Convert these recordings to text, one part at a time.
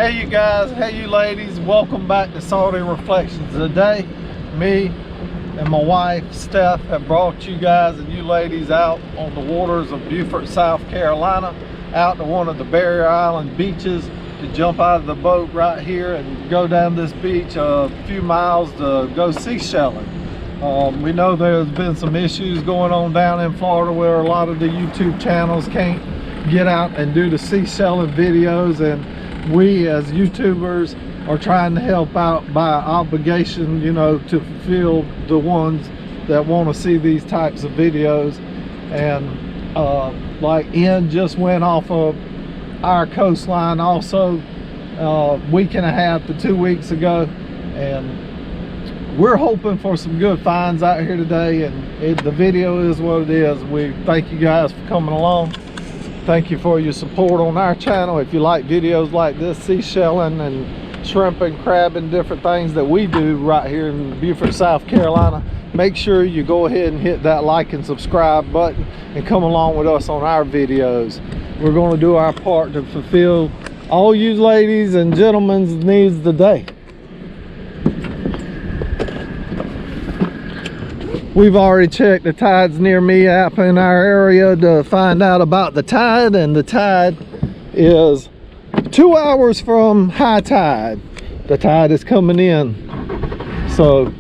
Hey you guys, hey you ladies, welcome back to Salty Reflections. Today, me and my wife, Steph, have brought you guys and you ladies out on the waters of Beaufort, South Carolina, out to one of the barrier island beaches to jump out of the boat right here and go down this beach a few miles to go seashelling. We know there's been some issues going on down in Florida where a lot of the YouTube channels can't get out and do the seashelling videos, and we as YouTubers are trying to help out by obligation, you know, to fulfill the ones that want to see these types of videos. And like Ian just went off of our coastline also a week and a half to 2 weeks ago, and we're hoping for some good finds out here today, and the video is what it is. We thank you guys for coming along. Thank you for your support on our channel. If you like videos like this, seashelling and shrimp and crab and different things that we do right here in Beaufort, South Carolina, make sure you go ahead and hit that like and subscribe button and come along with us on our videos. We're going to do our part to fulfill all you ladies and gentlemen's needs today. We've already checked the Tides Near Me app in our area to find out about the tide, and the tide is 2 hours from high tide. The tide is coming in, so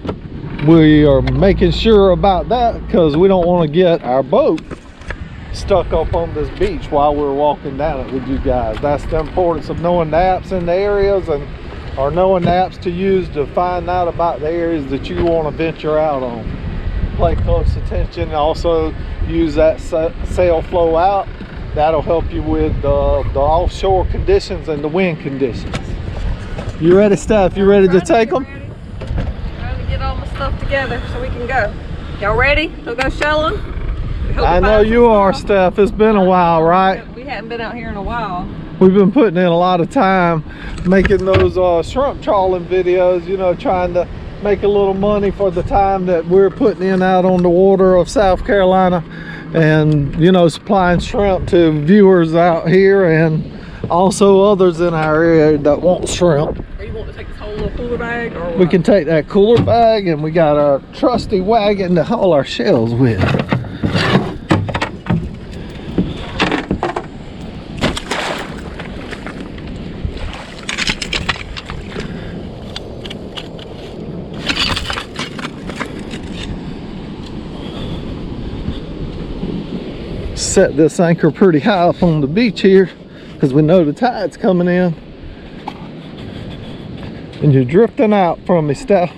we are making sure about that because we don't want to get our boat stuck up on this beach while we're walking down it with you guys. That's the importance of knowing the apps in the areas, and or knowing the apps to use to find out about the areas that you want to venture out on. Pay close attention. Also use that sail flow out. That'll help you with the offshore conditions and the wind conditions. You ready, Steph? You ready to take them? Trying to get all my stuff together so we can go. Y'all ready to go shelling? I know you are, Steph. It's been a while, right? We hadn't been out here in a while. We've been putting in a lot of time making those shrimp trawling videos, you know, trying to make a little money for the time that we're putting in out on the water of South Carolina, and you know, supplying shrimp to viewers out here and also others in our area that want shrimp. Or you want to take this whole little cooler bag, or what? We can take that cooler bag, and we got our trusty wagon to haul our shells with. Set this anchor pretty high up on the beach here because we know the tide's coming in, and you're drifting out from me, Steph.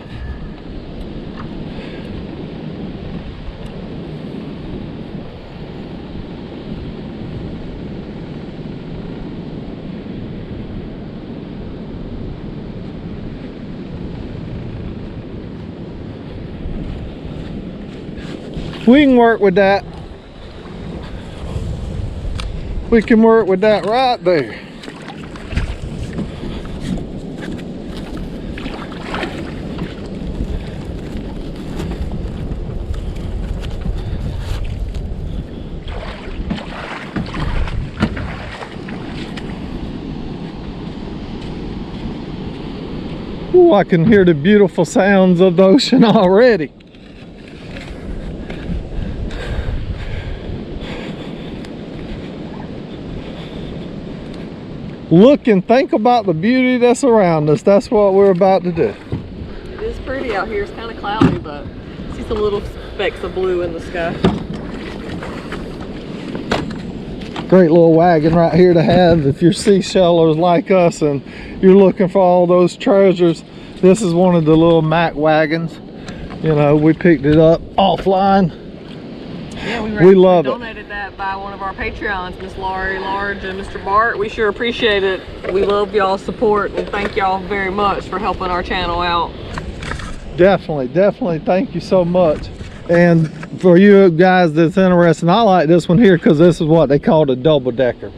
We can work with that. We can work with that right there. Ooh, I can hear the beautiful sounds of the ocean already. Look and think about the beauty that's around us. That's what we're about to do. It is pretty out here. It's kind of cloudy, but I see some little specks of blue in the sky. Great little wagon right here to have if you're seashellers like us and you're looking for all those treasures. This is one of the little Mac wagons. You know, we picked it up offline. Yeah, we love it. Donated that by one of our Patreons, Miss Laurie, Large, and Mr. Bart. We sure appreciate it. We love y'all's support, and thank y'all very much for helping our channel out. Definitely thank you so much. And for you guys that's interested, I like this one here because this is what they call a double decker.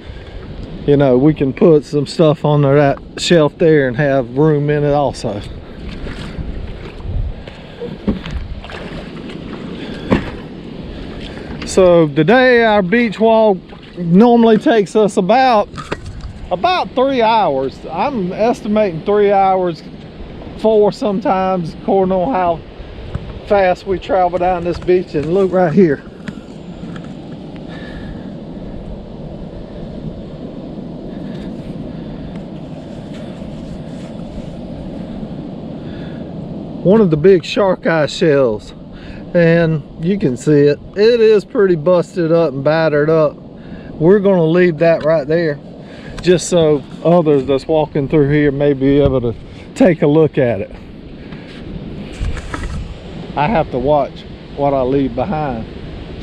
You know, we can put some stuff on that shelf there and have room in it also. So today our beach walk normally takes us about About 3 hours. I'm estimating 3 hours, 4 sometimes, according on how fast we travel down this beach. And look right here. One of the big shark eye shells, and you can see it. It is pretty busted up and battered up. We're going to leave that right there just so others that's walking through here may be able to take a look at it. I have to watch what I leave behind.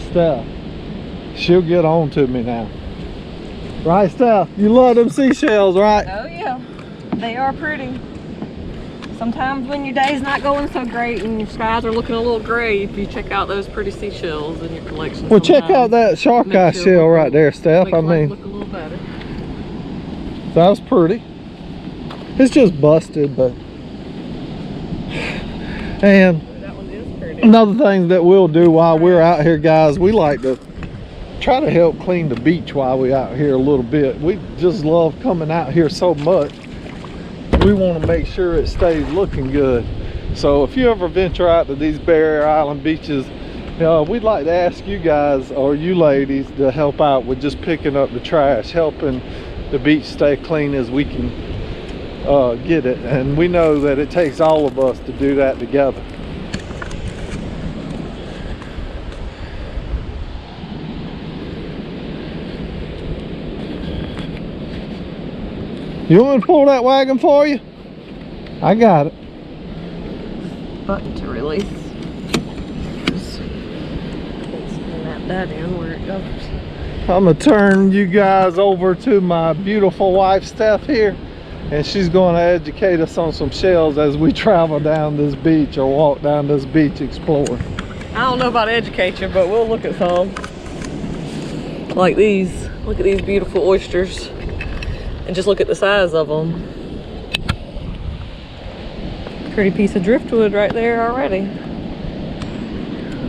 Steph, she'll get on to me now. Right, Steph? You love them seashells, right? Oh yeah, they are pretty. Sometimes when your day's not going so great and your skies are looking a little gray, if you check out those pretty seashells in your collection. Well, check out that shark eye shell right there, Steph. I mean, look a little better. That was pretty. It's just busted, but. And that one is pretty. Another thing that we'll do while we're out here, guys, we like to try to help clean the beach while we're out here a little bit. We just love coming out here so much. We want to make sure it stays looking good. So if you ever venture out to these barrier island beaches, we'd like to ask you guys or you ladies to help out with just picking up the trash, helping the beach stay clean as we can get it. And we know that it takes all of us to do that together. You want me to pull that wagon for you? I got it. Button to release. Just snap that in where it goes. I'm gonna turn you guys over to my beautiful wife Steph here, and she's going to educate us on some shells as we travel down this beach or walk down this beach exploring. I don't know about educate you, but we'll look at some. Like these. Look at these beautiful oysters. And just look at the size of them. Pretty piece of driftwood right there already.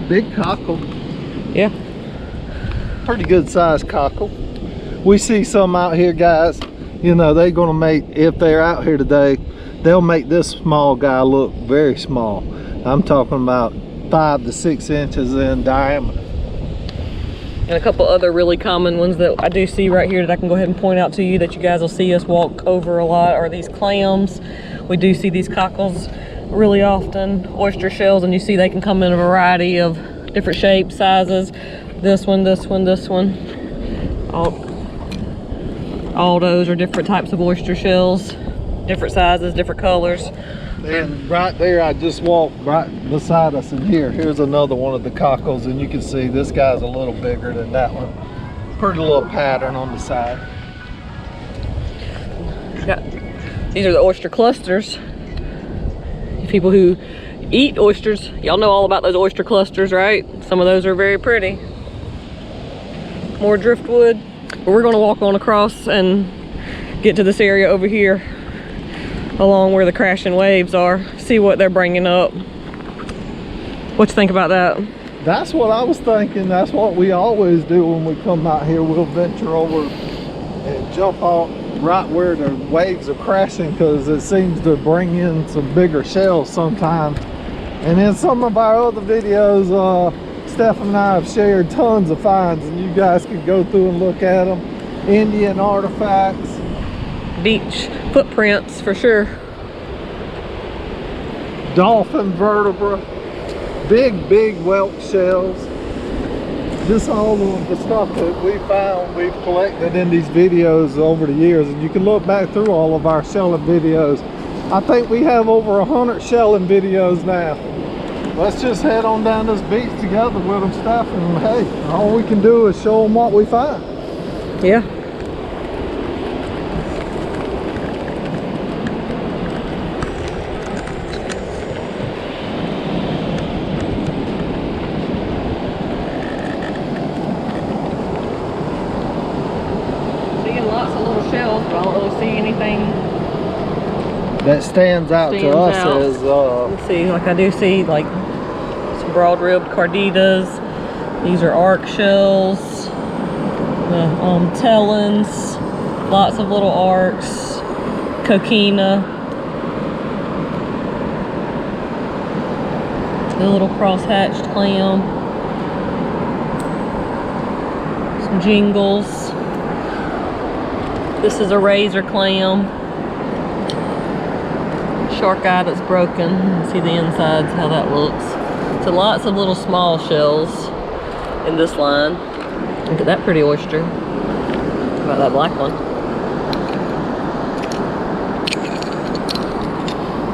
Big cockle. Yeah. Pretty good sized cockle. We see some out here, guys. You know, they're gonna make, if they're out here today, they'll make this small guy look very small. I'm talking about 5 to 6 inches in diameter. And a couple other really common ones that I do see right here that I can go ahead and point out to you that you guys will see us walk over a lot are these clams. We do see these cockles really often, oyster shells, and you see they can come in a variety of different shapes, sizes. This one, this one, this one. All those are different types of oyster shells, different sizes, different colors. And right there, I just walked right beside us, and here's another one of the cockles, and you can see this guy's a little bigger than that one. Pretty little pattern on the side. These are the oyster clusters. People who eat oysters, y'all know all about those oyster clusters, right? Some of those are very pretty. More driftwood. But we're going to walk on across and get to this area over here along where the crashing waves are, see what they're bringing up. What you think about that? That's what I was thinking. That's what we always do when we come out here. We'll venture over and jump off right where the waves are crashing, because it seems to bring in some bigger shells sometimes. And in some of our other videos, Steph and I have shared tons of finds, and you guys can go through and look at them. Indian artifacts, beach footprints for sure. Dolphin vertebra, big whelk shells. Just all of the stuff that we found, we've collected in these videos over the years, and you can look back through all of our shelling videos. I think we have over 100 shelling videos now. Let's just head on down this beach together with them, Steph, and hey, all we can do is show them what we find. Yeah. That stands out to us as let's see, like I do see like some broad-ribbed carditas. These are arc shells, the talons, Lots of little arcs, coquina, the little cross-hatched clam, some jingles. This is a razor clam. Shark eye that's broken. You can see the insides, how that looks. So lots of little small shells in this line. Look at that pretty oyster. How about that black one?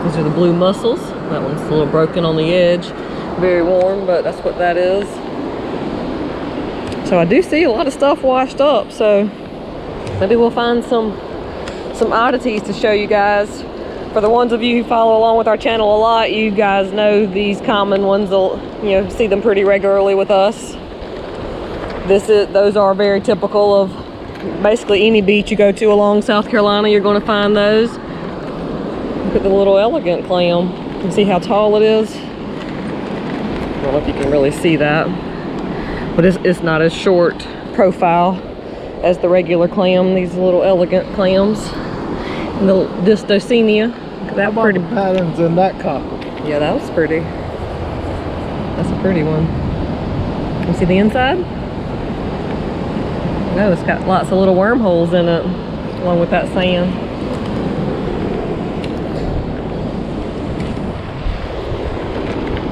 These are the blue mussels. That one's a little broken on the edge. Very warm, but that's what that is. So I do see a lot of stuff washed up, so maybe we'll find some oddities to show you guys. For the ones of you who follow along with our channel a lot, you guys know these common ones. You know, see them pretty regularly with us. Those are very typical of basically any beach you go to along South Carolina. You're going to find those. Look at the little elegant clam. You can see how tall it is. I don't know if you can really see that, but it's not as short profile as the regular clam. These little elegant clams. And the Distocenia. Look at that pretty patterns in that cockle. Yeah, that was pretty. That's a pretty one. You see the inside? No, it's got lots of little wormholes in it, along with that sand.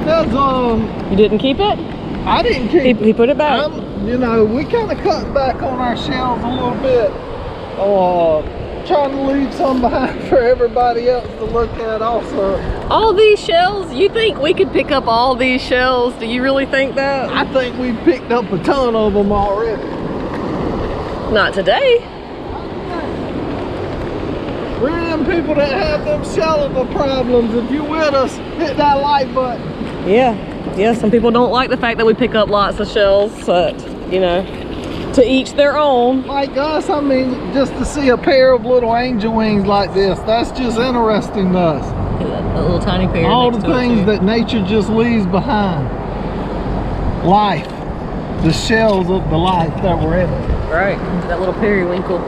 That's, you didn't keep it? I didn't keep it. He put it back. You know, we kind of cut back on our shells a little bit. Trying to leave some behind for everybody else to look at also. All these shells? You think we could pick up all these shells? Do you really think that? I think we picked up a ton of them already. Not today. We're them people that have them shelliver problems. If you with us, hit that like button. Yeah, some people don't like the fact that we pick up lots of shells, but you know, to each their own. Like us, I mean, just to see a pair of little angel wings like this, that's just interesting to us. That little tiny pair. All the things that nature just leaves behind. Life. The shells of the life that we're in. Right, that little periwinkle.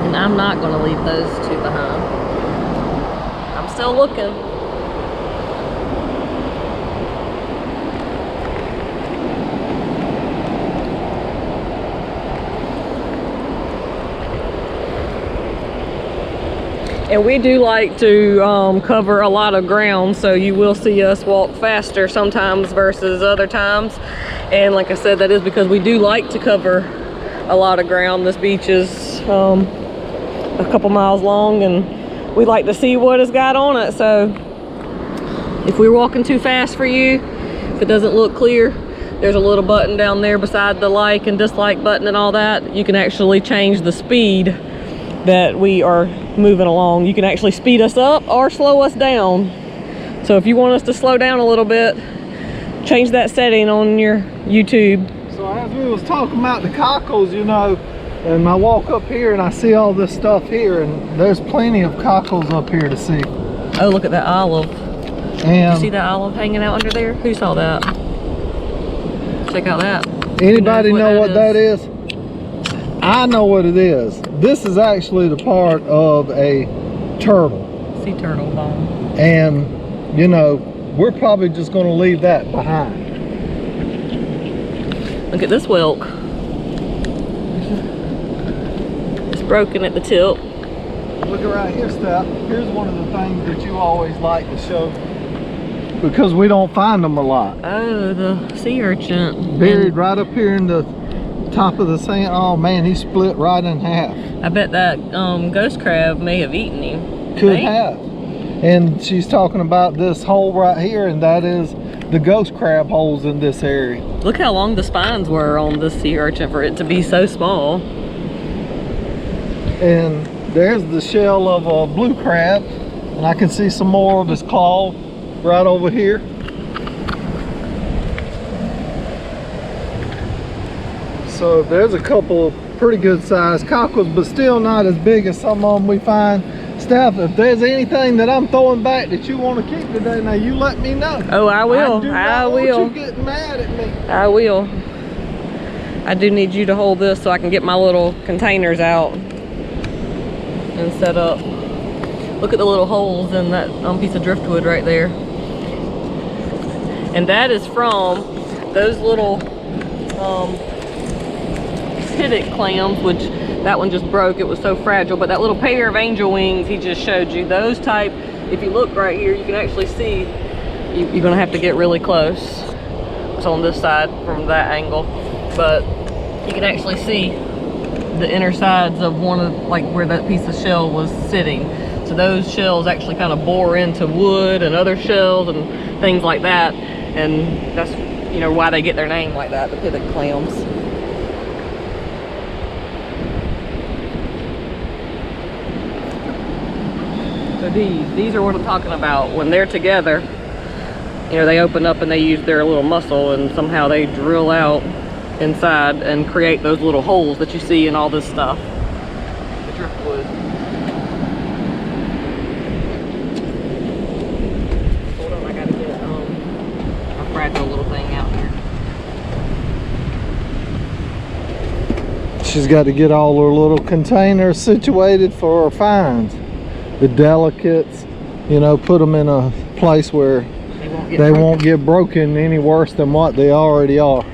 And I'm not going to leave those two behind. I'm still looking. And we do like to cover a lot of ground, so you will see us walk faster sometimes versus other times. And like I said, that is because we do like to cover a lot of ground. This beach is a couple miles long, and we like to see what it's got on it. So if we're walking too fast for you, if it doesn't look clear, there's a little button down there beside the like and dislike button and all that. You can actually change the speed that we are moving along. You can actually speed us up or slow us down. So if you want us to slow down a little bit, change that setting on your YouTube. So as we was talking about the cockles, you know, and I walk up here and I see all this stuff here, and there's plenty of cockles up here to see. Oh, look at that olive. And you see that olive hanging out under there? Who saw that? Check out that. Anybody know what that is? I know what it is. This is actually the part of a turtle. Sea turtle bone. And, you know, we're probably just going to leave that behind. Look at this whelk. It's broken at the tip. Look right here, Steph. Here's one of the things that you always like to show, because we don't find them a lot. Oh, the sea urchin. Buried right up here in the top of the sand. Oh man, he split right in half. I bet that ghost crab may have eaten him. Could have. And she's talking about this hole right here, and that is the ghost crab holes in this area. Look how long the spines were on this sea urchin for it to be so small. And there's the shell of a blue crab, and I can see some more of his claw right over here. So there's a couple of pretty good sized cockles, but still not as big as some of them we find. Steph, if there's anything that I'm throwing back that you want to keep today, now you let me know. Oh, I will. I will. Want you getting mad at me. I will. I do need you to hold this so I can get my little containers out and set up. Look at the little holes in that piece of driftwood right there. And that is from those little Hrdlick clams, which that one just broke. It was so fragile. But that little pair of angel wings he just showed you, those type, if you look right here, you can actually see, you're gonna have to get really close. It's on this side from that angle, but you can actually see the inner sides of one of, like where that piece of shell was sitting. So those shells actually kind of bore into wood and other shells and things like that, and that's, you know, why they get their name like that, the Hrdlick clams. So these are what I'm talking about. When they're together, you know, they open up and they use their little muscle, and somehow they drill out inside and create those little holes that you see in all this stuff. The driftwood. Hold on, I gotta get a fragile little thing out here. She's got to get all her little containers situated for her finds. The delicates, you know, put them in a place where they won't get broken any worse than what they already are.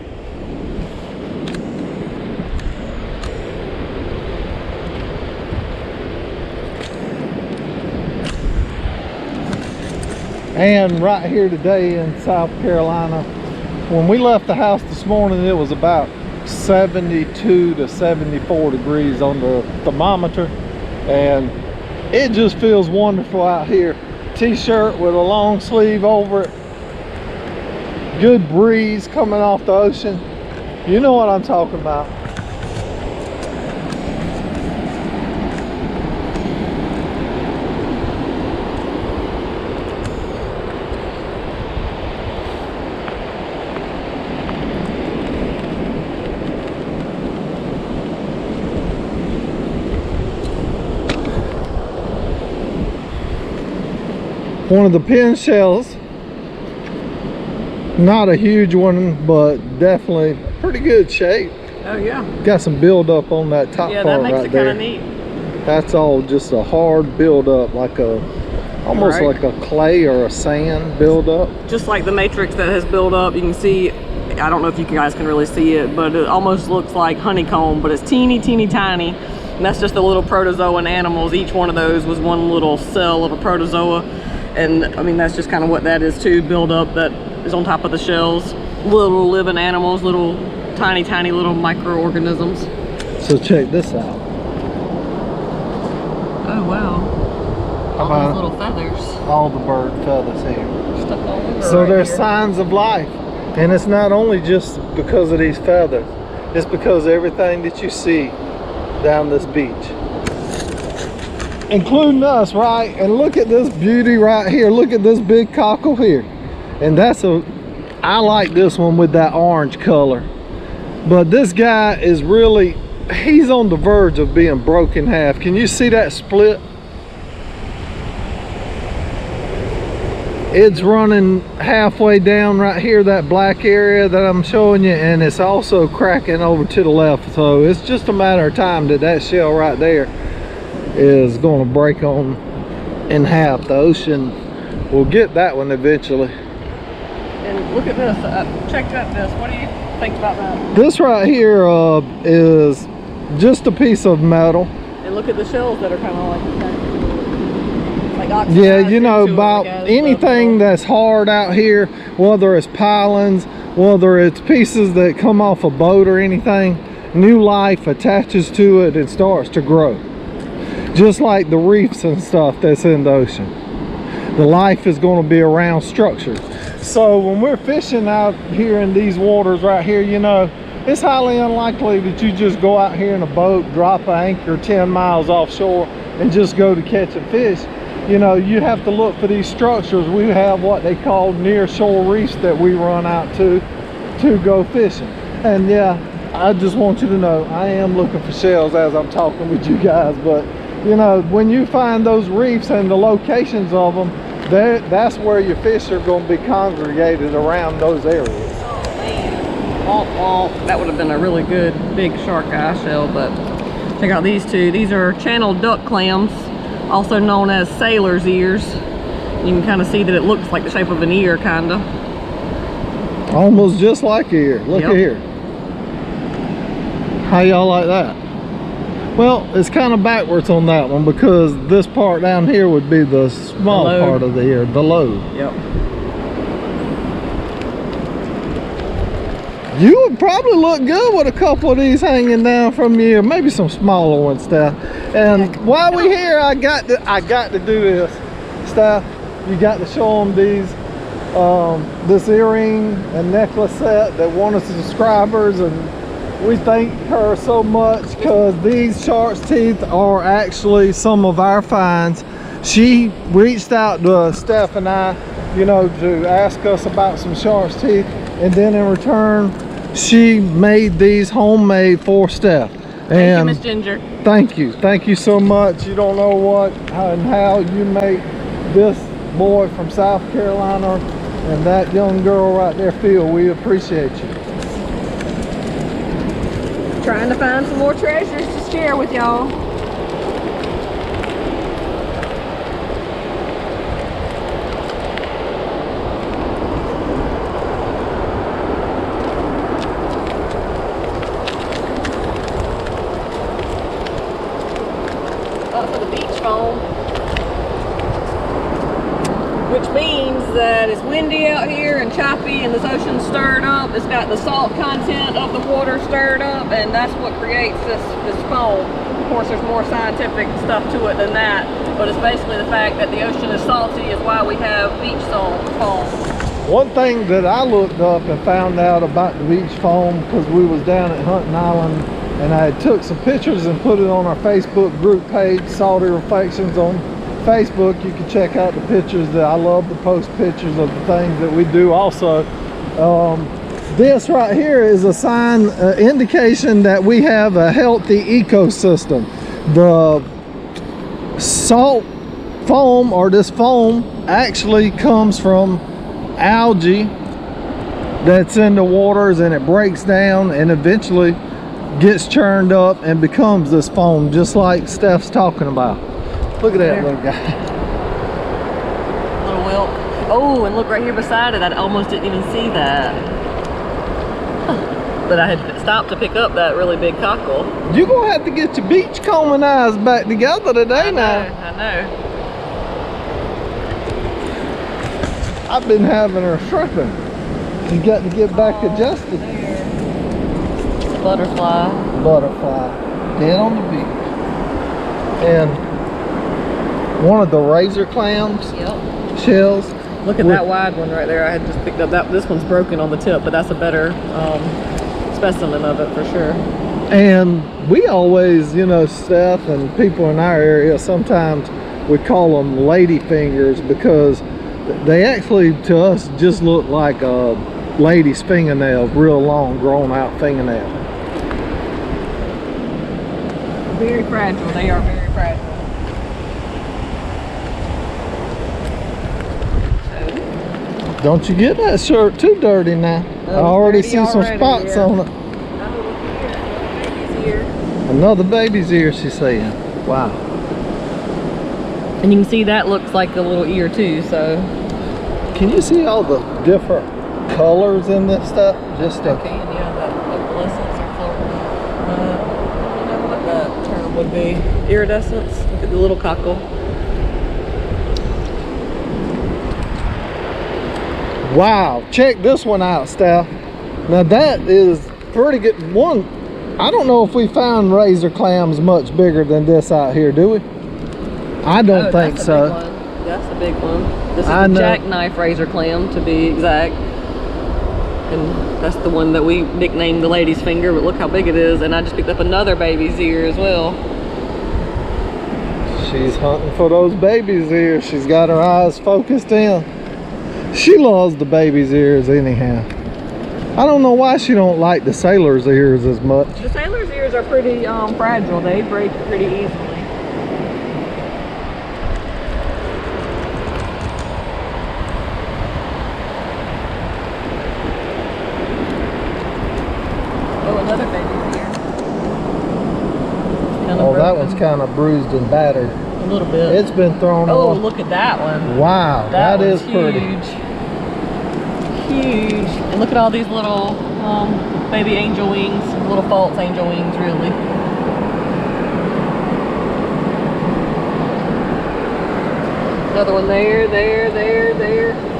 And right here today in South Carolina, when we left the house this morning, it was about 72 to 74 degrees on the thermometer, and it just feels wonderful out here. T-shirt with a long sleeve over it, good breeze coming off the ocean. You know what I'm talking about. One of the pin shells, not a huge one, but definitely pretty good shape. Oh yeah. Got some build up on that top part right there. Yeah, that makes it kind of neat. That's all just a hard build up, like a, almost like a clay or a sand build up. Just like the matrix that has built up, you can see, I don't know if you guys can really see it, but it almost looks like honeycomb, but it's teeny tiny. And that's just the little protozoan animals. Each one of those was one little cell of a protozoa. And I mean, that's just kind of what that is too, build up that is on top of the shells. Little living animals, little tiny little microorganisms. So check this out. Oh wow. All those little feathers. All the bird feathers here. Stuck all over. So right there's here. signs of life. And it's not only just because of these feathers. It's because everything that you see down this beach, including us, right? And look at this beauty right here. Look at this big cockle here. And that's I like this one with that orange color. But this guy is really, he's on the verge of being broken in half. Can you see that split? It's running halfway down right here, that black area that I'm showing you, and it's also cracking over to the left. So it's just a matter of time that shell right there is going to break on in half. The ocean will get that one eventually. And look at this, check out this. What do you think about that? This right here is just a piece of metal. And look at the shells that are kind of like oxidized. Yeah, you know, about anything that's hard out here, whether it's pilings, whether it's pieces that come off a boat or anything, new life attaches to it and starts to grow. Just like the reefs and stuff that's in the ocean. The life is going to be around structure. So when we're fishing out here in these waters right here, you know, it's highly unlikely that you just go out here in a boat, drop an anchor 10 miles offshore and just go to catching fish. You know, you have to look for these structures. We have what they call near shore reefs that we run out to go fishing. And yeah, I just want you to know, I am looking for shells as I'm talking with you guys, but you know, when you find those reefs and the locations of them, that's where your fish are going to be congregated around those areas. Oh man. womp womp. That would have been a really good big shark eye shell, but check out these two. These are channel duck clams, also known as sailor's ears. You can kind of see that it looks like the shape of an ear, kind of. Almost just like an ear. Look at here. How y'all like that? Well, it's kind of backwards on that one because this part down here would be the small part of the ear, the lobe. Yep. You would probably look good with a couple of these hanging down from your ear, maybe some smaller ones, Steph. And while we're here, I got to do this, Steph. You got to show them these, this earring and necklace set that one of the subscribers, and we thank her so much because these shark's teeth are actually some of our finds. She reached out to Steph and I, you know, to ask us about some shark's teeth, and then in return she made these homemade for Steph. Thank you, Miss Ginger. Thank you so much. You don't know what and how you make this boy from South Carolina and that young girl right there feel. We appreciate you. Trying to find some more treasures to share with y'all. Up for the beach foam, which means that it's windy out here and choppy and this ocean's stirred up. It's got the salt content of the water stirred up, and that's what creates this foam. Of course, there's more scientific stuff to it than that, but it's basically the fact that the ocean is salty is why we have beach foam. One thing that I looked up and found out about the beach foam, because we was down at Hunting Island, and I took some pictures and put it on our Facebook group page, Salty Reflections on Facebook. You can check out the pictures. That I love to post pictures of the things that we do also. This right here is a sign, indication that we have a healthy ecosystem. The salt foam, or this foam, actually comes from algae that's in the waters, and it breaks down and eventually gets churned up and becomes this foam, just like Steph's talking about. Look at that little guy. Little whelk. Oh, and look right here beside it. I almost didn't even see that. But I had stopped to pick up that really big cockle. You're going to have to get your beach combing eyes back together today now. I know. I've been having her shrimping. You got to get back adjusted. Butterfly. Dead on the beach. And one of the razor clams shells. Look at that wide one right there. I had just picked up that. This one's broken on the tip, but that's a better specimen of it for sure. And we always, you know, Steph and people in our area, sometimes we call them lady fingers because they actually to us just look like a lady's fingernail, real long grown out fingernail. Very fragile. They are very fragile. Don't you get that shirt too dirty now. I already see some spots on it. Another baby's ear, she's saying. Wow. And you can see that looks like a little ear too, so. Can you see all the different colors in this stuff? Just I can, yeah, that opalescence or I don't know what that term would be. Iridescence. Look at the little cockle. Wow, check this one out, Steph. Now that is pretty good. One, I don't know if we found razor clams much bigger than this out here, do we? I don't think so. That's a big one. This is the jackknife razor clam, to be exact. And that's the one that we nicknamed the lady's finger, but look how big it is. And I just picked up another baby's ear as well. She's hunting for those baby's ears. She's got her eyes focused in. She loves the baby's ears anyhow. I don't know why she don't like the sailor's ears as much. The sailor's ears are pretty fragile. They break pretty easily. kind of bruised and battered. A little bit. It's been thrown Oh, off. look at that one. Wow, that is huge. pretty. Huge. And look at all these little baby angel wings, little false angel wings, really. Another one there, there, there, there.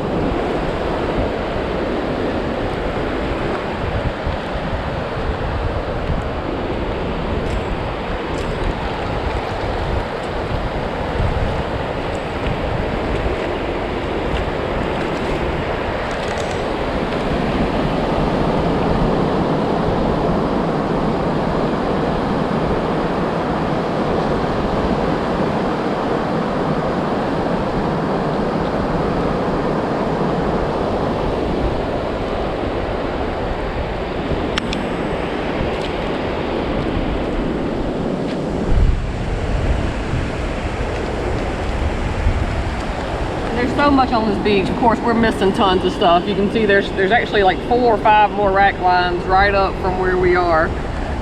There's so much on this beach. Of course, we're missing tons of stuff. You can see there's actually like 4 or 5 more rack lines right up from where we are.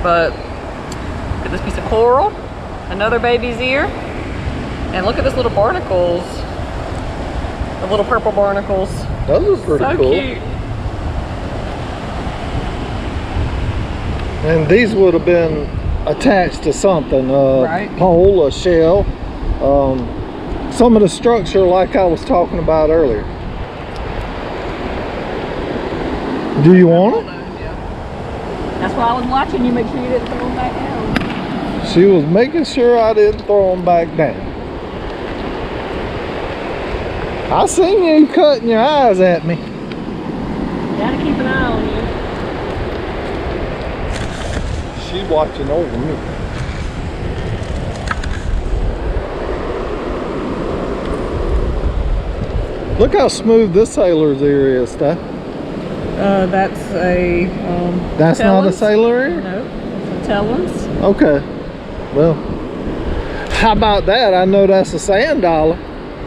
But look at this piece of coral, another baby's ear, and look at this little barnacles, the little purple barnacles. Those are pretty so cool. Cute. And these would have been attached to something, Right. pole, a shell, some of the structure like I was talking about earlier. Do you want it? Yeah. That's why I was watching you, make sure you didn't throw them back down. She was making sure I didn't throw them back down. I seen you cutting your eyes at me. Gotta keep an eye on you. She's watching over me. Look how smooth this sailor's ear is, Steph. That's a That's not a talons. sailor ear? No, it's a talons. Okay. Well, how about that? I know that's a sand dollar.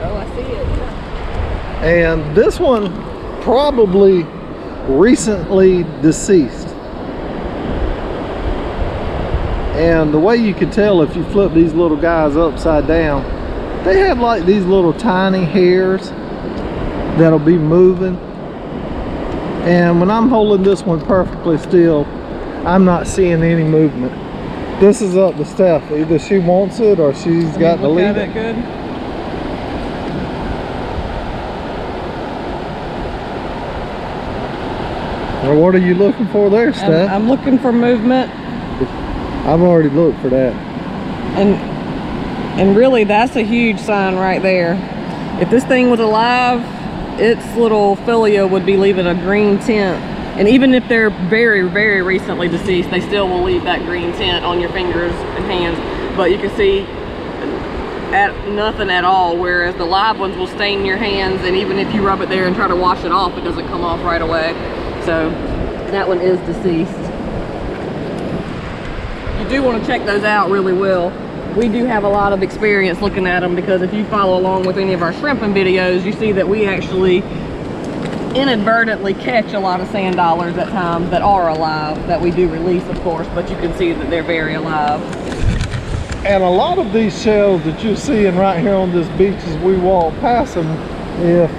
Oh, I see it. Yeah. And this one probably recently deceased. And the way you could tell if you flip these little guys upside down, they have like these little tiny hairs that'll be moving. And when I'm holding this one perfectly still, I'm not seeing any movement. This is up to Steph. Either she wants it or she's got to leave it. Good. Well, what are you looking for there, Steph? I'm looking for movement, I've already looked for that. and really that's a huge sign right there. If this thing was alive, its little filia would be leaving a green tint. And even if they're very, very recently deceased, they still will leave that green tint on your fingers and hands. But you can see nothing at all, whereas the live ones will stain your hands, and even if you rub it there and try to wash it off, it doesn't come off right away. So that one is deceased. You do want to check those out really well. We do have a lot of experience looking at them, because if you follow along with any of our shrimping videos, you see that we actually inadvertently catch a lot of sand dollars at times that are alive, that we do release, of course, but you can see that they're very alive. And a lot of these shells that you're seeing right here on this beach as we walk past them, if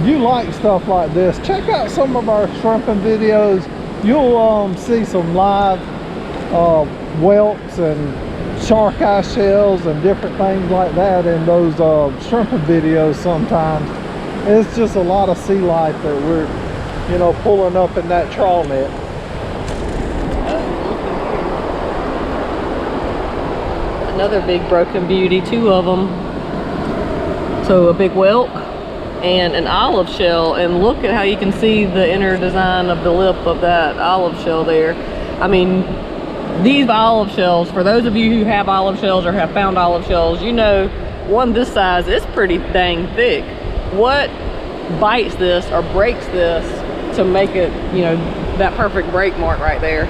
you like stuff like this, check out some of our shrimping videos. You'll see some live whelks and shark eye shells and different things like that in those shrimping videos sometimes. It's just a lot of sea life that we're, you know, pulling up in that trawl net. Another big broken beauty, 2 of them. So a big whelk and an olive shell, and look at how you can see the inner design of the lip of that olive shell there. I mean, these olive shells, for those of you who have olive shells or have found olive shells, you know, one this size is pretty dang thick. What bites this or breaks this to make it, you know, that perfect break mark right there?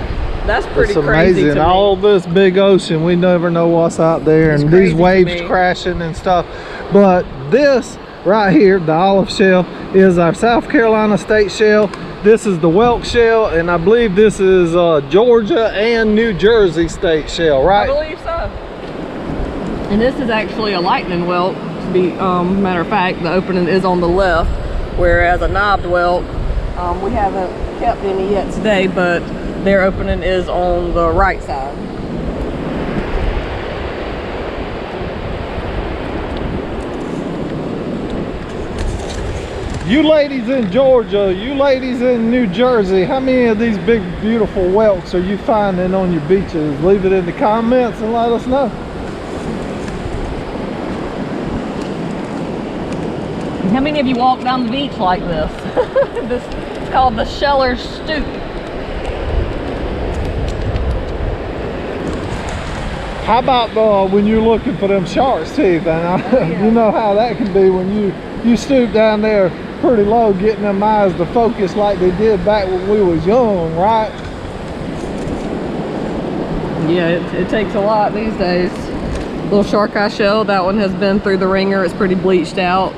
That's pretty crazy to me. All this big ocean, we never know what's out there, and these waves crashing and stuff. But this right here, the olive shell, is our South Carolina state shell. This is the whelk shell, and I believe this is Georgia and New Jersey state shell, right? I believe so. And this is actually a lightning whelk. To be matter of fact, the opening is on the left, whereas a knobbed whelk, we haven't kept any yet today, but their opening is on the right side. You ladies in Georgia, you ladies in New Jersey, how many of these big beautiful whelks are you finding on your beaches? Leave it in the comments and let us know. How many of you walk down the beach like this? It's called the Sheller's Stoop. How about when you're looking for them shark's teeth? And you know how that can be when you stoop down there pretty low, getting them eyes to focus like they did back when we was young, right? Yeah, it takes a lot these days. Little shark eye shell, that one has been through the ringer. It's pretty bleached out.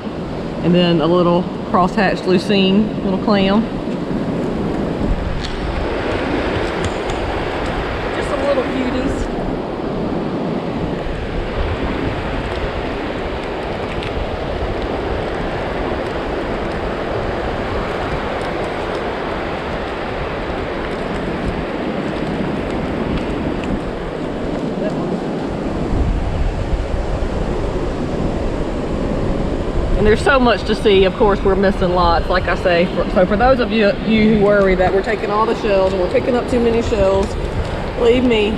And then a little crosshatched lucine, little clam. Just some little cuties. And there's so much to see. Of course, we're missing lots, like I say. So for those of you who worry that we're taking all the shells and we're picking up too many shells, believe me,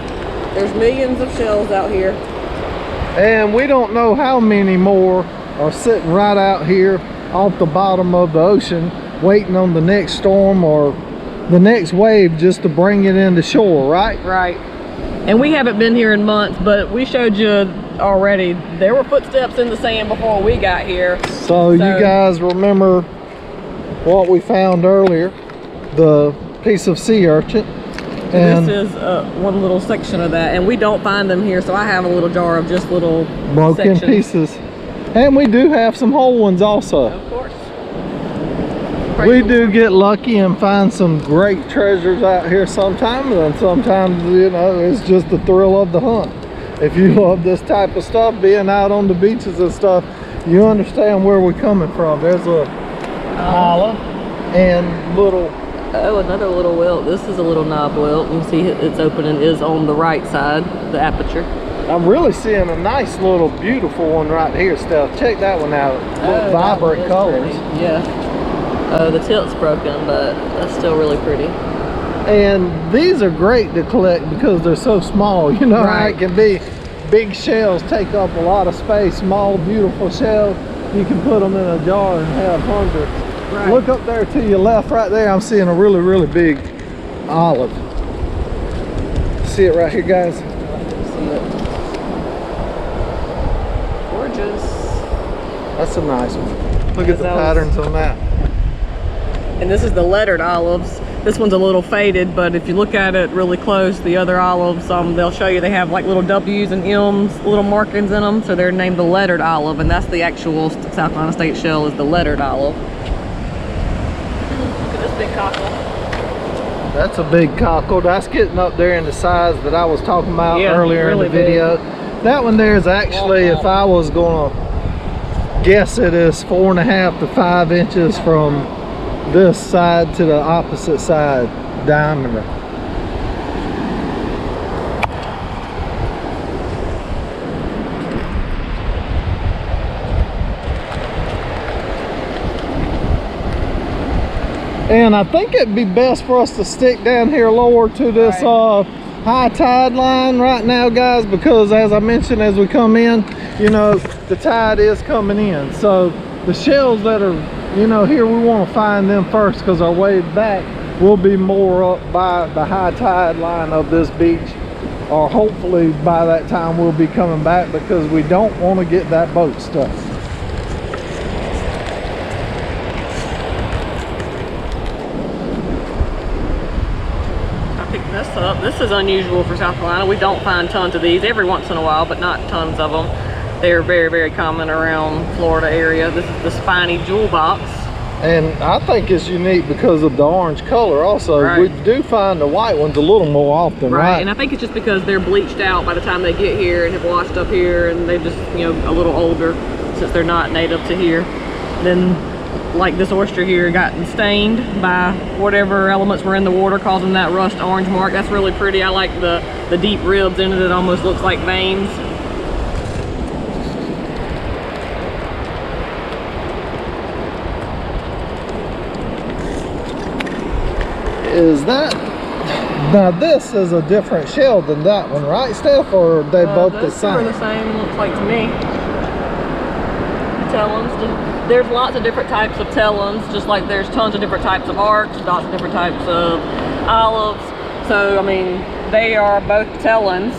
there's millions of shells out here. And we don't know how many more are sitting right out here off the bottom of the ocean, waiting on the next storm or the next wave just to bring it into shore, right? Right. And we haven't been here in months, but we showed you already, there were footsteps in the sand before we got here. So you guys remember what we found earlier, the piece of sea urchin. And this is one little section of that, and we don't find them here, so I have a little jar of just little broken sections. Pieces. And we do have some whole ones also. Of course. We do get lucky and find some great treasures out here sometimes, and sometimes, you know, it's just the thrill of the hunt. If you love this type of stuff, being out on the beaches and stuff, you understand where we're coming from. There's a olive and little... Oh, another little whelk. This is a little knob whelk. You can see its opening is on the right side, the aperture. I'm really seeing a nice little beautiful one right here, Steph. Check that one out. Oh, vibrant colors. Pretty. Yeah. Oh, the tilt's broken, but that's still really pretty. And these are great to collect because they're so small. You know how it can be. Big shells take up a lot of space. Small, beautiful shells, you can put them in a jar and have hundreds. Right. Look up there to your left right there. I'm seeing a really, really big olive. See it right here, guys? See it. Gorgeous. That's a nice one. Look at the patterns on that. And this is the lettered olives. This one's a little faded, but if you look at it really close, the other olives, they'll show you they have like little W's and M's, little markings in them, so they're named the lettered olive, and that's the actual South Carolina state shell, is the lettered olive. Look at this big cockle. That's a big cockle. That's getting up there in the size that I was talking about earlier in the video. Big. That one there is actually, if I was gonna guess, it is 4.5 to 5 inches from this side to the opposite side diameter. And I think it'd be best for us to stick down here lower to this high tide line right now, guys, because as I mentioned, as we come in, you know, the tide is coming in. So the shells that are, you know, here, we want to find them first because our wave back will be more up by the high tide line of this beach, or hopefully by that time we'll be coming back, because we don't want to get that boat stuck. I picked this up. This is unusual for South Carolina. We don't find tons of these, every once in a while, but not tons of them. They're very, very common around Florida area. This is the spiny jewel box. And I think it's unique because of the orange color also. Right. We do find the white ones a little more often, right? And I think it's just because they're bleached out by the time they get here and have washed up here, and they're just, you know, a little older since they're not native to here. Then, like this oyster here, gotten stained by whatever elements were in the water, causing that rust orange mark. That's really pretty. I like the deep ribs in it. It almost looks like veins. Is that, now this is a different shell than that one, right, Steph? Or are they both the Those two are same? the same, looks like to me. Tellons. There's lots of different types of tellons, just like there's tons of different types of arcs, lots of different types of olives. So, I mean, they are both tellons.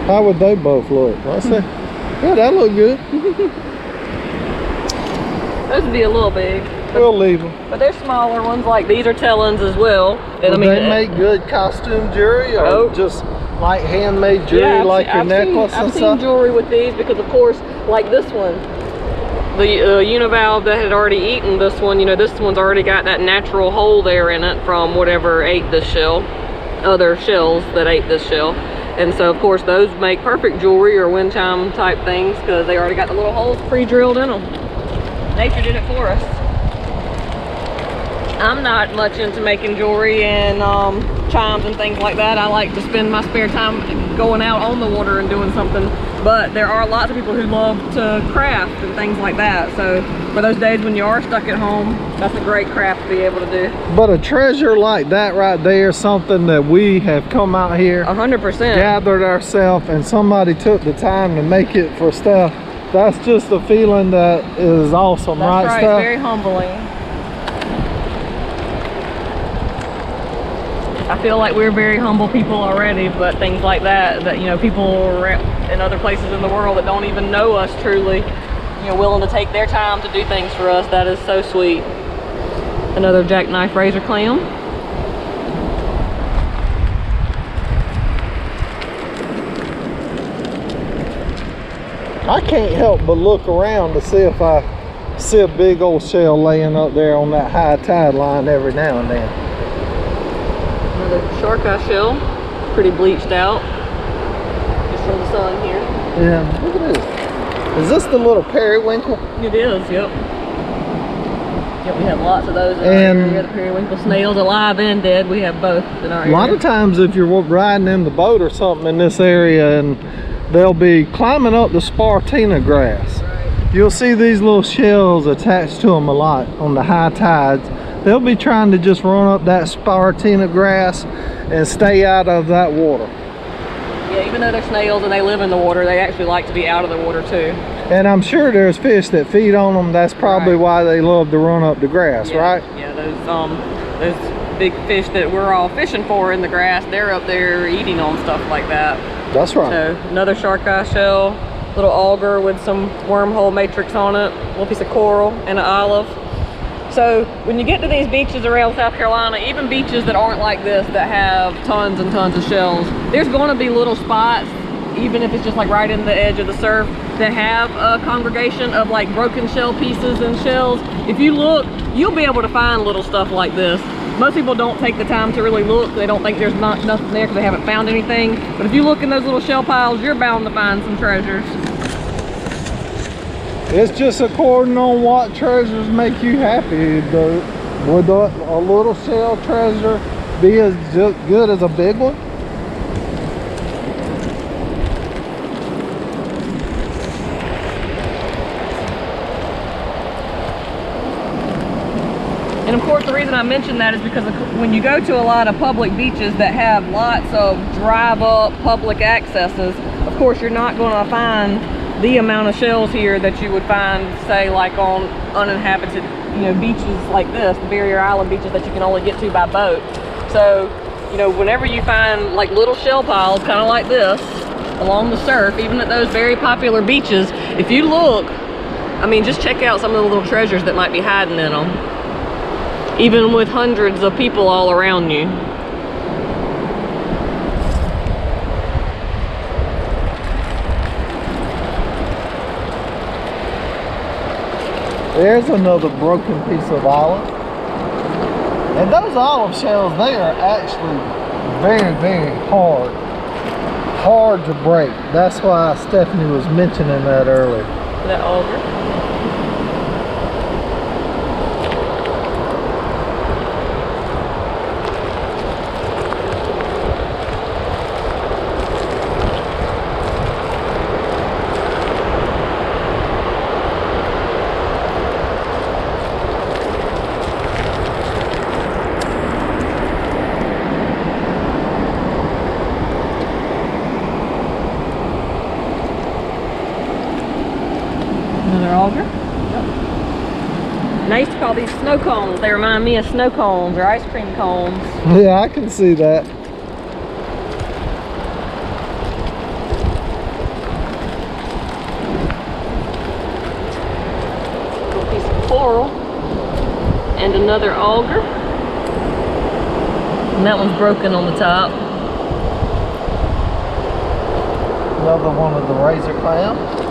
How would they both look? Let's see. Yeah, that look good. Those would be a little big. We'll leave them. But there's smaller ones, like these are tellons as well. And Would I mean, they make good costume jewelry, or just like handmade jewelry, like your necklace and I've stuff? seen jewelry with these because, of course, like this one, the univalve that had already eaten this one, you know, this one's already got that natural hole there in it from whatever ate this shell, other shells that ate this shell. And so, of course, those make perfect jewelry or wind chime type things because they already got the little holes pre-drilled in them. Nature did it for us. I'm not much into making jewelry and chimes and things like that. I like to spend my spare time going out on the water and doing something. But there are lots of people who love to craft and things like that. So for those days when you are stuck at home, that's a great craft to be able to do. But a treasure like that right there, something that we have come out here, 100%. gathered ourselves, and somebody took the time to make it for Steph. That's just a feeling that is awesome, That's right, Steph? very humbling. I feel like we're very humble people already, but things like that, you know, people in other places in the world that don't even know us truly, you know, willing to take their time to do things for us, that is so sweet. Another jackknife razor clam. I can't help but look around to see if I see a big old shell laying up there on that high tide line every now and then. Another shark-eye shell, pretty bleached out, just from the sun here. Yeah, look at this. Is this the little periwinkle? It is, yep. Yep, we have lots of those in our area. The periwinkle snails, alive and dead, we have both in our area. A lot of times if you're riding in the boat or something in this area and they'll be climbing up the spartina grass, you'll see these little shells attached to them a lot on the high tides. They'll be trying to just run up that spartina grass and stay out of that water. Yeah, even though they're snails and they live in the water, they actually like to be out of the water too. And I'm sure there's fish that feed on them. That's probably why they love to run up the grass, right? Yeah, those big fish that we're all fishing for in the grass, they're up there eating on stuff like that. That's right. So another shark-eye shell, little auger with some wormhole matrix on it, a little piece of coral and an olive. So when you get to these beaches around South Carolina, even beaches that aren't like this, that have tons and tons of shells, there's going to be little spots, even if it's just like right in the edge of the surf, that have a congregation of like broken shell pieces and shells. If you look, you'll be able to find little stuff like this. Most people don't take the time to really look. They don't think there's nothing there because they haven't found anything. But if you look in those little shell piles, you're bound to find some treasures. It's just according on what treasures make you happy. Would a little shell treasure be as good as a big one? And of course, the reason I mention that is because when you go to a lot of public beaches that have lots of drive-up public accesses, of course, you're not going to find the amount of shells here that you would find, say, like on uninhabited, you know, beaches like this, the barrier island beaches that you can only get to by boat. So, you know, whenever you find like little shell piles, kind of like this, along the surf, even at those very popular beaches, if you look, I mean, just check out some of the little treasures that might be hiding in them, even with hundreds of people all around you. There's another broken piece of olive. And those olive shells, they are actually very, very hard. Hard to break. That's why Stephanie was mentioning that earlier. That auger. Another auger. Yep. And I used to call these snow cones. They remind me of snow cones or ice cream cones. Yeah, I can see that. Little piece of coral. And another auger. And that one's broken on the top. Another one of the razor clams.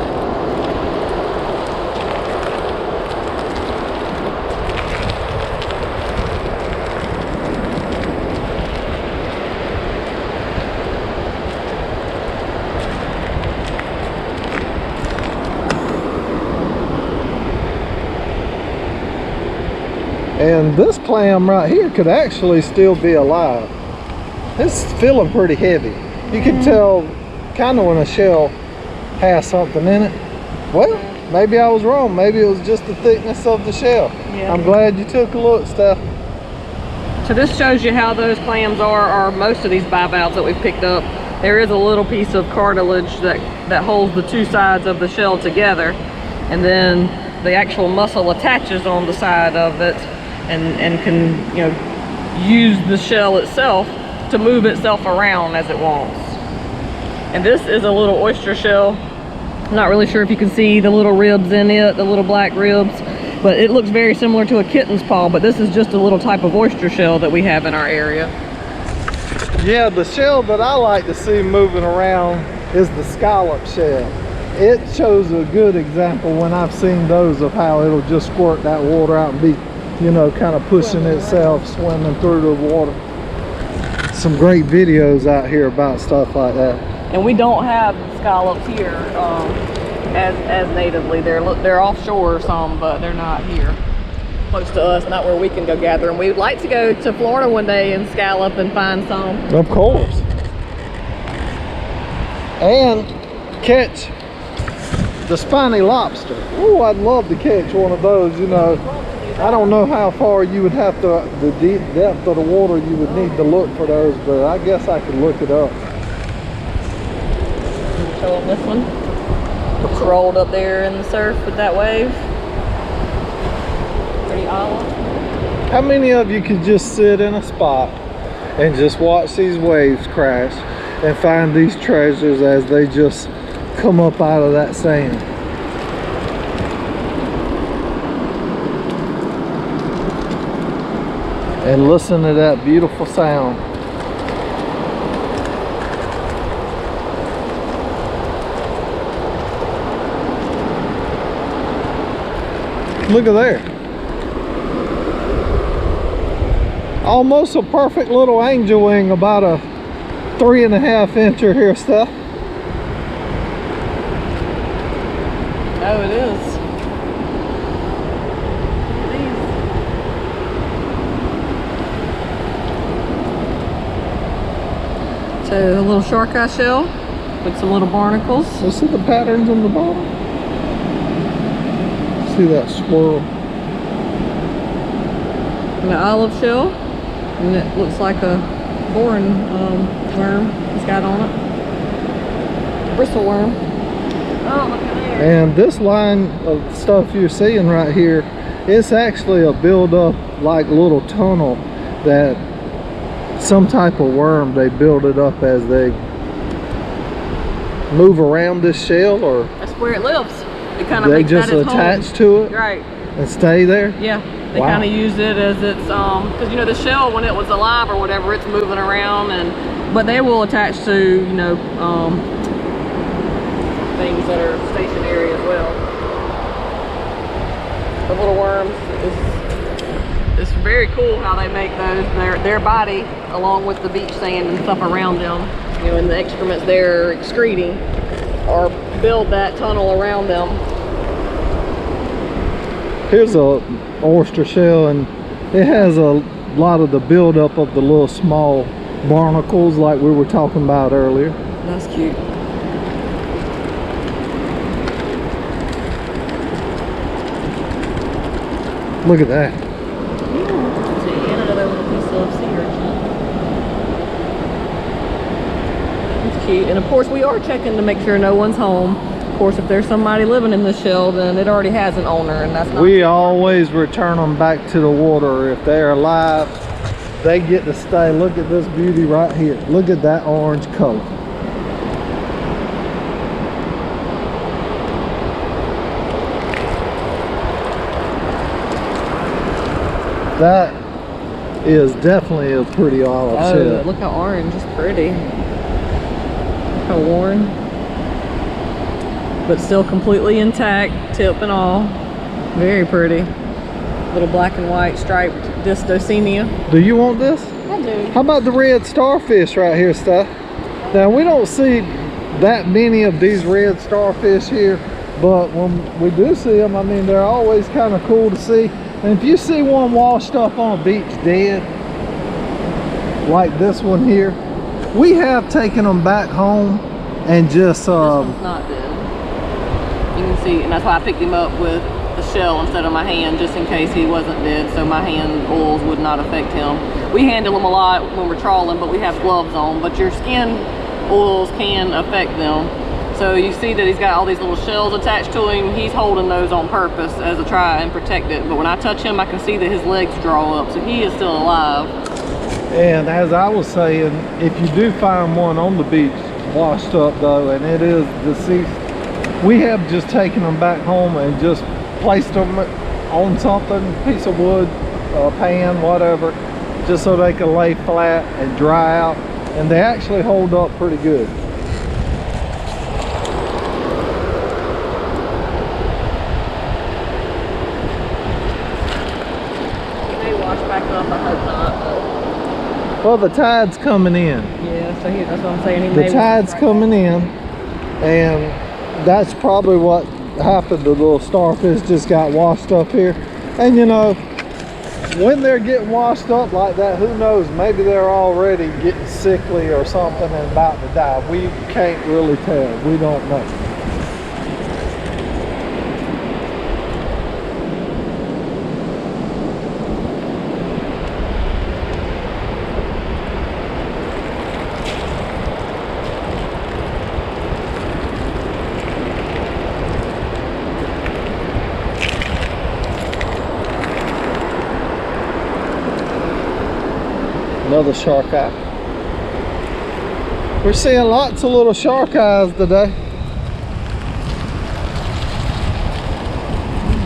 And this clam right here could actually still be alive. It's feeling pretty heavy. You can tell kind of when a shell has something in it. Well, maybe I was wrong. Maybe it was just the thickness of the shell. Yeah. I'm glad you took a look, Steph. So this shows you how those clams are most of these bivalves that we've picked up. There is a little piece of cartilage that holds the two sides of the shell together. And then the actual mussel attaches on the side of it and can, you know, use the shell itself to move itself around as it wants. And this is a little oyster shell. I'm not really sure if you can see the little ribs in it, the little black ribs, but it looks very similar to a kitten's paw, but this is just a little type of oyster shell that we have in our area. Yeah, the shell that I like to see moving around is the scallop shell. It shows a good example when I've seen those of how it'll just squirt that water out and be, you know, kind of pushing itself, swimming through the water. Some great videos out here about stuff like that. And we don't have scallops here as natively. They're offshore some, but they're not here close to us, not where we can go gather them. We would like to go to Florida one day and scallop and find some. Of course. And catch the spiny lobster. Oh, I'd love to catch one of those, you know. I don't know how far you would have to, the deep depth of the water you would need to look for those, but I guess I could look it up. Show them this one. It's rolled up there in the surf with that wave. Pretty olive. How many of you could just sit in a spot and just watch these waves crash and find these treasures as they just come up out of that sand? And listen to that beautiful sound. Look at there. Almost a perfect little angel wing, about a 3.5 incher here, Steph. Oh, it is. So a little shark eye shell with some little barnacles. You see the patterns on the bottom? See that swirl? And an olive shell, and it looks like a boring worm he's got on it. Bristle worm. Oh, look at there. And this line of stuff you're seeing right here, it's actually a build-up like little tunnel that some type of worm, they build it up as they move around this shell, or that's where it lives. It kind of they just attach to it, right, and stay there. Yeah, they kind of use it as its because you know the shell when it was alive or whatever, it's moving around, and but they will attach to, you know, things that are stationary as well. the little worms. It's very cool how they make those. Their body, along with the beach sand and stuff around them, you know, and the excrements they're excreting, or build that tunnel around them. Here's a oyster shell, and it has a lot of the buildup of the little small barnacles like we were talking about earlier. That's cute. Look at that. See, and another little piece of sea urchin. It's cute. And of course we are checking to make sure no one's home. Of course, if there's somebody living in the shell, then it already has an owner, and that's not. We always return them back to the water. If they're alive, they get to stay. Look at this beauty right here. Look at that orange color. That is definitely a pretty olive shell. Look how orange. It's pretty. How worn, but still completely intact, tip and all. Very pretty. Little black and white striped Distocenia. Do you want this? I do. How about the red starfish right here, Steph? Now, we don't see that many of these red starfish here, but when we do see them, I mean, they're always kind of cool to see. And if you see one washed up on a beach dead, like this one here, we have taken them back home and just This one's not dead. You can see, and that's why I picked him up with the shell instead of my hand, just in case he wasn't dead, so my hand oils would not affect him. We handle them a lot when we're trawling, but we have gloves on, but your skin oils can affect them. So you see that he's got all these little shells attached to him. He's holding those on purpose as a try and protect it. But when I touch him, I can see that his legs draw up, so he is still alive. And as I was saying, if you do find one on the beach washed up though, and it is deceased, we have just taken them back home and just placed them on something, piece of wood, a pan, whatever, just so they can lay flat and dry out, and they actually hold up pretty good. Well, the tide's coming in. Yeah, so that's what I'm saying. The tide's coming in, and that's probably what happened. The little starfish just got washed up here. And you know, when they're getting washed up like that, who knows? Maybe they're already getting sickly or something and about to die. We can't really tell. We don't know. Another shark eye. We're seeing lots of little shark eyes today.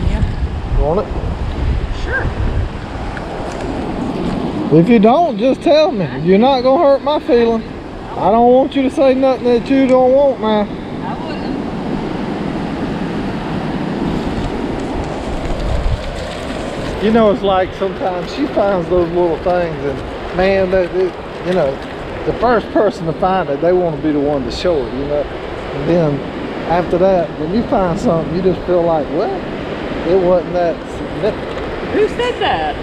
Yeah. You want it? Sure. If you don't, just tell me. You're not gonna hurt my feeling. I don't want you to say nothing that you don't want now. I wouldn't. You know, it's like sometimes she finds those little things, and man, you know, the first person to find it, they want to be the one to show it, you know. And then after that, when you find something, you just feel like, well, it wasn't that significant. Who said that?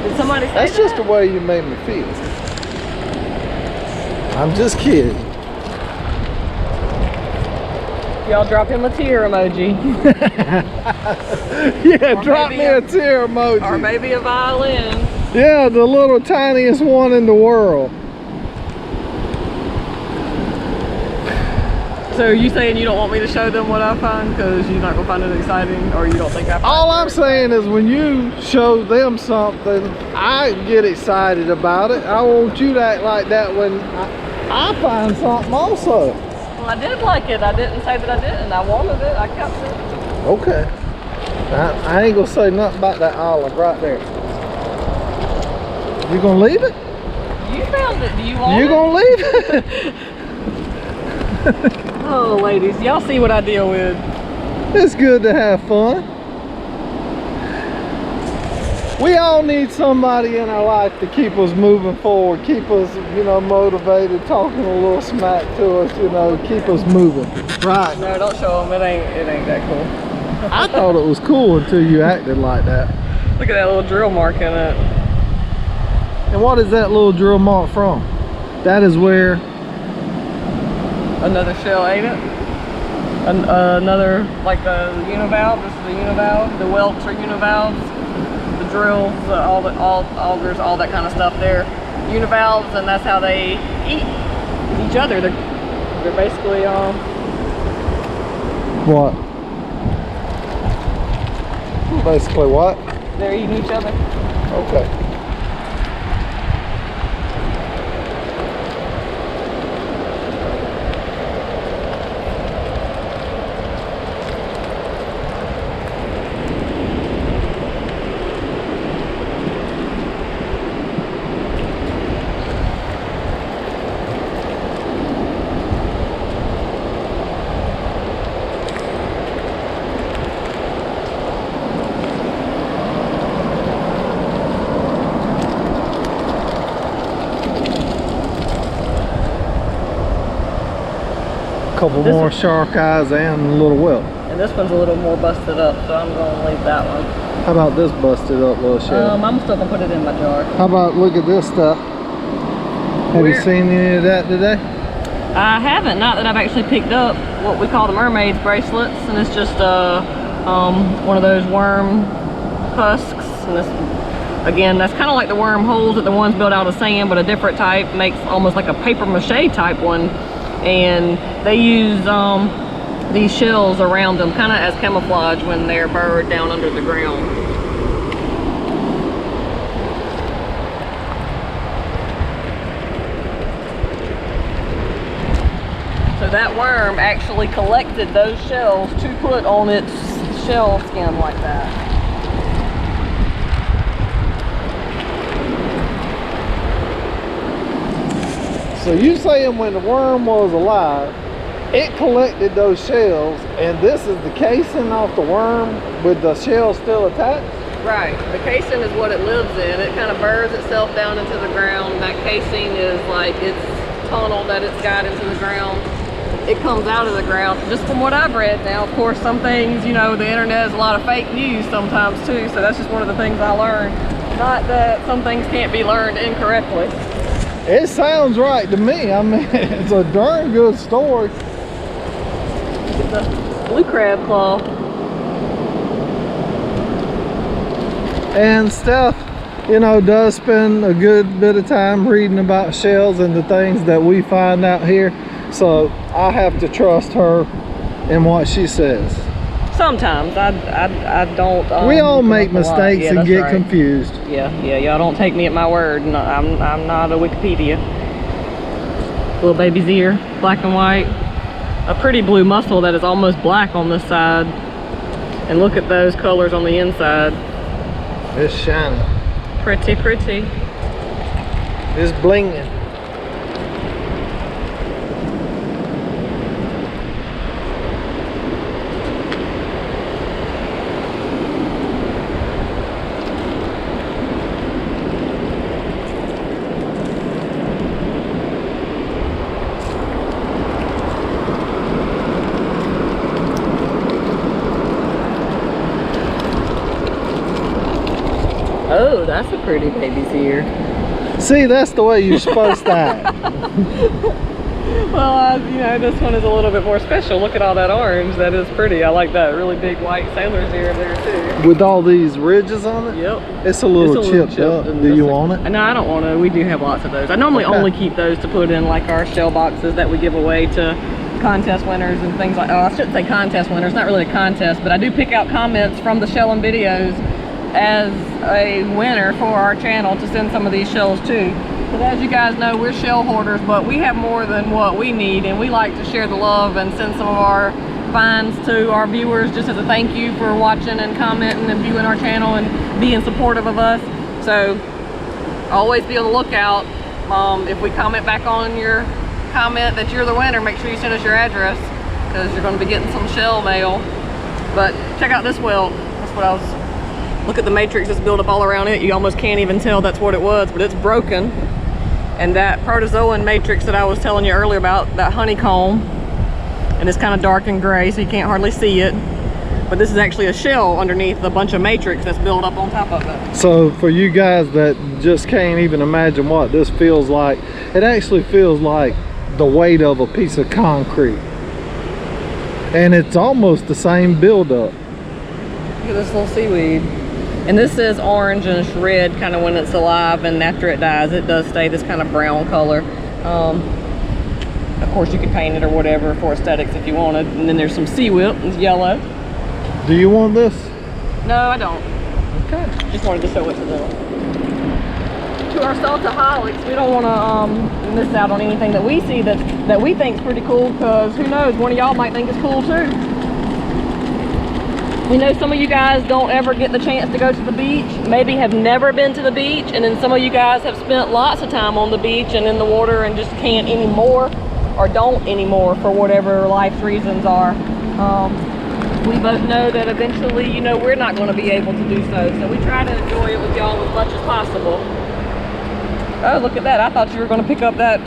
Did somebody say that? That's just the way you made me feel. I'm just kidding. Y'all drop him a tear emoji. Yeah, or drop me a tear emoji. Or maybe a violin. Yeah, the little tiniest one in the world. So are you saying you don't want me to show them what I find because you're not going to find it exciting, or you don't think I find All I'm saying is when you show them something, I get excited about it. I want you to act like that when I find something also. Well, I did like it. I didn't say that I didn't. I wanted it. I kept it. Okay. I ain't going to say nothing about that olive right there. You going to leave it? You found it. Do you want it? You going to leave it? Oh, ladies, y'all see what I deal with. It's good to have fun. We all need somebody in our life to keep us moving forward, keep us, you know, motivated, talking a little smack to us, you know, keep us moving. Right. No, don't show them. It ain't that cool. I thought it was cool until you acted like that. Look at that little drill mark in it. And what is that little drill mark from? That is where... Another shell, ain't it? Another, like the univalve. This is the univalve. The whelks are univalves. The drills, all the augers, all that kind of stuff. They're univalves, and that's how they eat each other. They're basically What? Basically what? They're eating each other. Okay. Couple more shark eyes and a little whelk. And this one's a little more busted up, so I'm gonna leave that one. How about this busted up little shell? I'm still gonna put it in my jar. How about look at this stuff? Have you seen any of that today? I haven't, not that I've actually picked up what we call the mermaid's bracelets, and it's just one of those worm husks. And this, again, that's kind of like the worm holes that the ones built out of sand, but a different type, makes almost like a paper mache type one. And they use these shells around them kind of as camouflage when they're buried down under the ground. So that worm actually collected those shells to put on its shell skin like that. So you saying when the worm was alive, it collected those shells, and this is the casing off the worm with the shell still attached? Right. The casing is what it lives in. It kind of burrows itself down into the ground. That casing is like its tunnel that it's got into the ground. It comes out of the ground. Just from what I've read now, of course, some things, you know, the internet has a lot of fake news sometimes too, so that's just one of the things I learned. Not that some things can't be learned incorrectly. It sounds right to me. I mean, it's a darn good story. It's a blue crab claw. And Steph, you know, does spend a good bit of time reading about shells and the things that we find out here. So I have to trust her in what she says. Sometimes I don't. We all make mistakes and get confused. Yeah, y'all don't take me at my word. No, I'm not a Wikipedia. Little baby's ear, black and white. A pretty blue mussel that is almost black on this side. And look at those colors on the inside. It's shining. Pretty, pretty. It's blinging. Oh, that's a pretty baby's ear. See, that's the way you're supposed to act. Well, you know, this one is a little bit more special. Look at all that orange. That is pretty. I like that really big white sailor's ear there too. With all these ridges on it? Yep. It's a little chipped up. Do you want it? No, I don't want to. We do have lots of those. I normally only keep those to put in like our shell boxes that we give away to contest winners and things like that. Oh, I shouldn't say contest winners. It's not really a contest, but I do pick out comments from the shelling videos as a winner for our channel to send some of these shells to. But as you guys know, we're shell hoarders, but we have more than what we need, and we like to share the love and send some of our finds to our viewers just as a thank you for watching and commenting and viewing our channel and being supportive of us. So always be on the lookout. If we comment back on your comment that you're the winner, make sure you send us your address, because you're going to be getting some shell mail. But check out this whelk. That's what I was Look at the matrix that's built up all around it. You almost can't even tell that's what it was, but it's broken. And that protozoan matrix that I was telling you earlier about, that honeycomb, and it's kind of dark and gray, so you can't hardly see it. But this is actually a shell underneath a bunch of matrix that's built up on top of it. So for you guys that just can't even imagine what this feels like, it actually feels like the weight of a piece of concrete. And it's almost the same buildup. Look at this little seaweed. And this is orange and it's red kind of when it's alive, and after it dies it does stay this kind of brown color. Of course you could paint it or whatever for aesthetics if you wanted. And then there's some sea whip, it's yellow. Do you want this? No, I don't. Okay. Just wanted to show it to them. To our saltaholics, we don't want to miss out on anything that we see that we think is pretty cool, because who knows, one of y'all might think it's cool too. We know some of you guys don't ever get the chance to go to the beach, maybe have never been to the beach, and then some of you guys have spent lots of time on the beach and in the water and just can't anymore, or don't anymore for whatever life's reasons are. We both know that eventually, you know, we're not going to be able to do so we try to enjoy it with y'all as much as possible. Oh, look at that. I thought you were going to pick up that...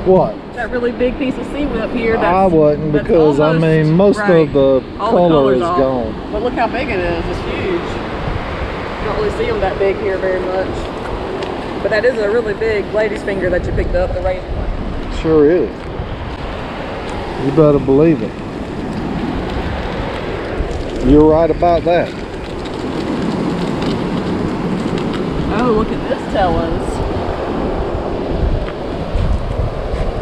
What? That really big piece of sea whip here. I wasn't, because I mean most of the color is gone. But look how big it is. It's huge. You don't really see them that big here very much. But that is a really big lady's finger that you picked up, the razor one. Sure is. You better believe it. You're right about that. Oh, look at this Tellins.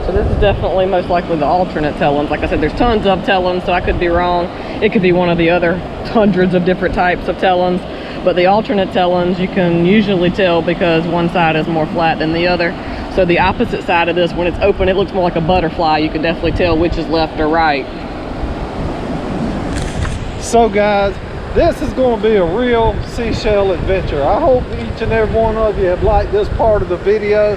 So this is definitely most likely the alternate Tellins. Like I said, there's tons of Tellins, so I could be wrong. It could be one of the other hundreds of different types of Tellins. But the alternate Tellins, you can usually tell because one side is more flat than the other. So the opposite side of this, when it's open, it looks more like a butterfly. You can definitely tell which is left or right. So guys, this is going to be a real seashell adventure. I hope each and every one of you have liked this part of the video.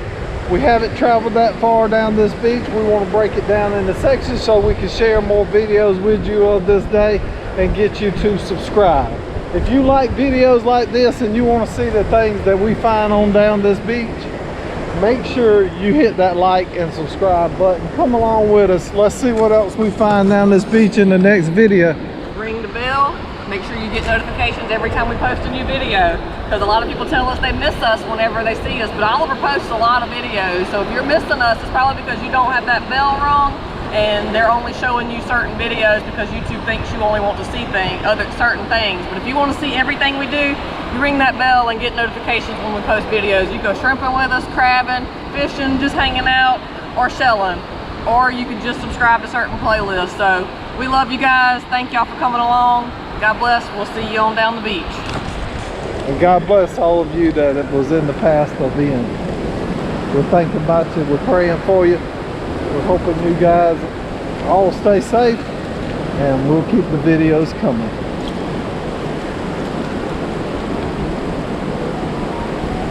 We haven't traveled that far down this beach. We want to break it down into sections so we can share more videos with you of this day and get you to subscribe. If you like videos like this and you want to see the things that we find on down this beach, make sure you hit that like and subscribe button. Come along with us. Let's see what else we find down this beach in the next video. Ring the bell. Make sure you get notifications every time we post a new video, because a lot of people tell us they miss us whenever they see us, but Oliver posts a lot of videos, so if you're missing us, it's probably because you don't have that bell rung and they're only showing you certain videos because YouTube thinks you only want to see certain things. But if you want to see everything we do, you ring that bell and get notifications when we post videos. You go shrimping with us, crabbing, fishing, just hanging out, or shelling, or you can just subscribe to certain playlists. So we love you guys. Thank y'all for coming along. God bless. We'll see you on down the beach. And God bless all of you that it was in the past of being. We're thinking about you. We're praying for you. We're hoping you guys all stay safe, and we'll keep the videos coming.